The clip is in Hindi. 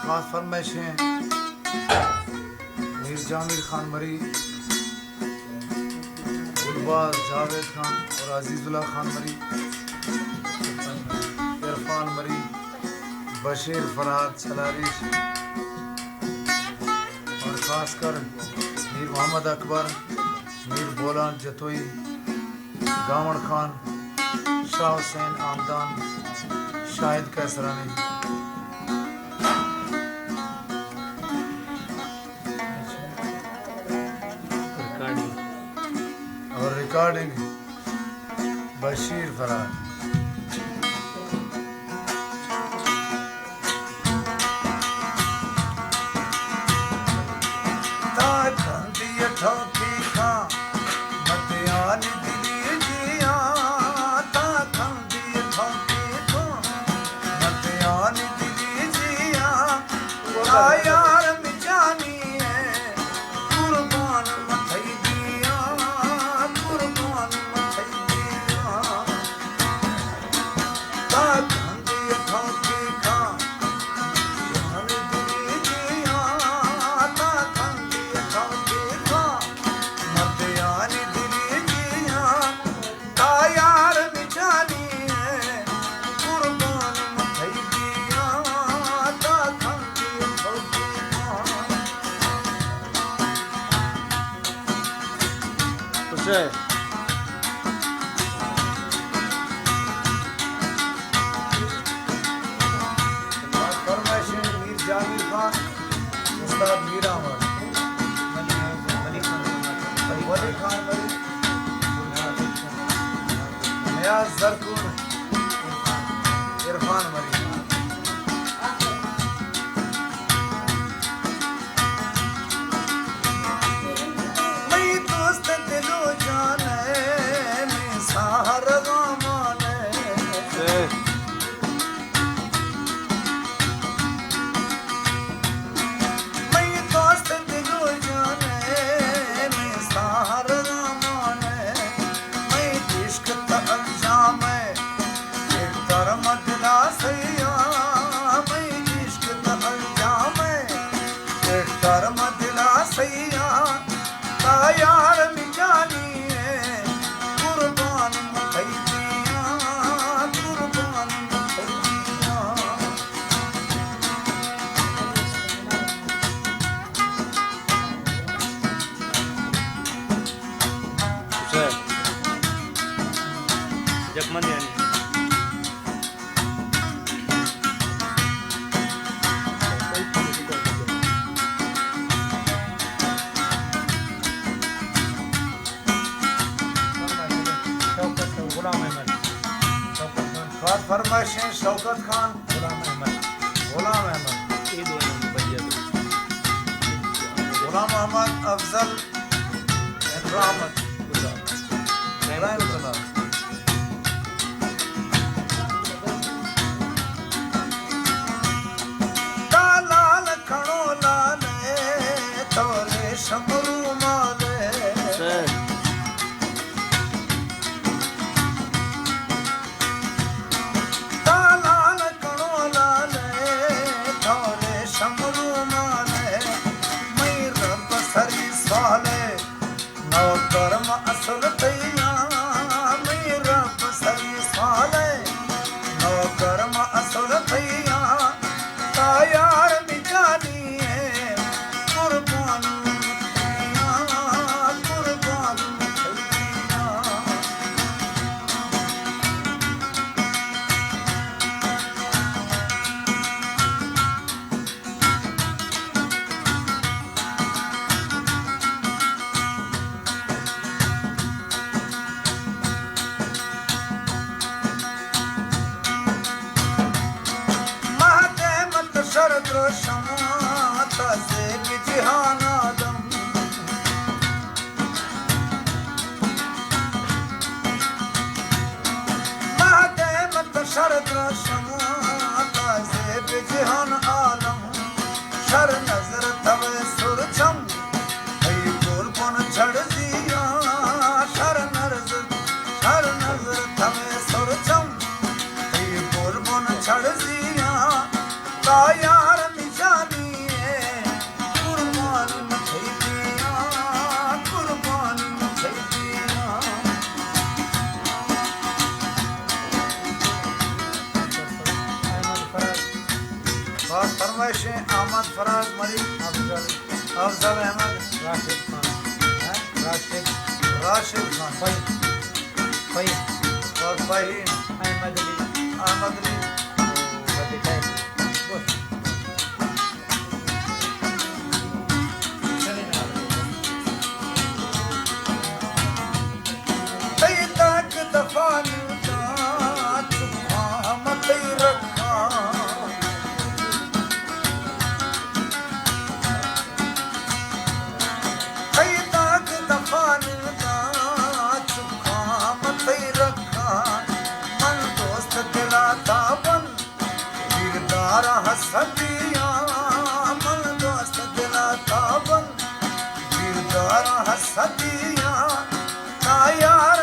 खास फरमाइशें मीर जहांगीर खान मरी, गुलबाज जावेद खान और अजीजुल्लाह खान मरी, इरफान मरी, बशीर फरहाद छलारिश और खासकर मीर मोहम्मद अकबर, मीर बोलान जतोई, गावण खान, शाह हुसैन आमदान, शाहिद कैसरानी। और रिकॉर्डिंग बशीर फरहाद। ठोकी खा मतियान दिली जिया ता खंदी ठोकी खा मतियान दिली जिया यार मिजानी है कुर्बान मथई दिया कुर्बान मथई दिया ता खंदी ठोकी खा दिली जिया ता खंदी ठोकी खा मतियानी दिली जिया ता यार मिजानी है कुर्बान मथई दिया ता खंदी ठोकी खा। फरमाइशें मीर जहांगीर खान, उस्ताद मीर अहमद, वली खान मरी, नियाज जरकुर, इरफान मरी। मैं दोस्त दिलो जाने मैं सहारा माने मैं दोस्त दिलो जाने मैं सहारा माने मैं इश्क ता अंजाम एक तरम दिला सैया मैं इश्क ता अंजाम एक तरम दिला सैया ता यार मिजानी है कुर्बान मथई दिया कुर्बान मथई दिया। जगमन यानी खास फरमाइशें शौकत खान, गुलाम अहमद, गुलाम अहमद, अफजल रहमत, रहमतुल्लाह। लाल खड़ो लाल तोरे शमरू माले लाल खड़ो लाल तोरे शमरू माले मैं रब सरी साले नौकर असल तैया मैं रब सरी साले नौकर असल तैया ता यार मिजानी है कुर्बान मथैया कुर्बान मथैया। साहब अहमद राशिद खान हैं? राशिद राशिद खान फहीम और फहीम अहमद अली अहमद अली कई तक दफान दा चुखा मत रखा कई तक दफान दा चुखा मत रखा मन दोस्त दिला ताबन गिरदार हसदिया मन दोस्त दिला ताबन गिरदार हसदिया ना यार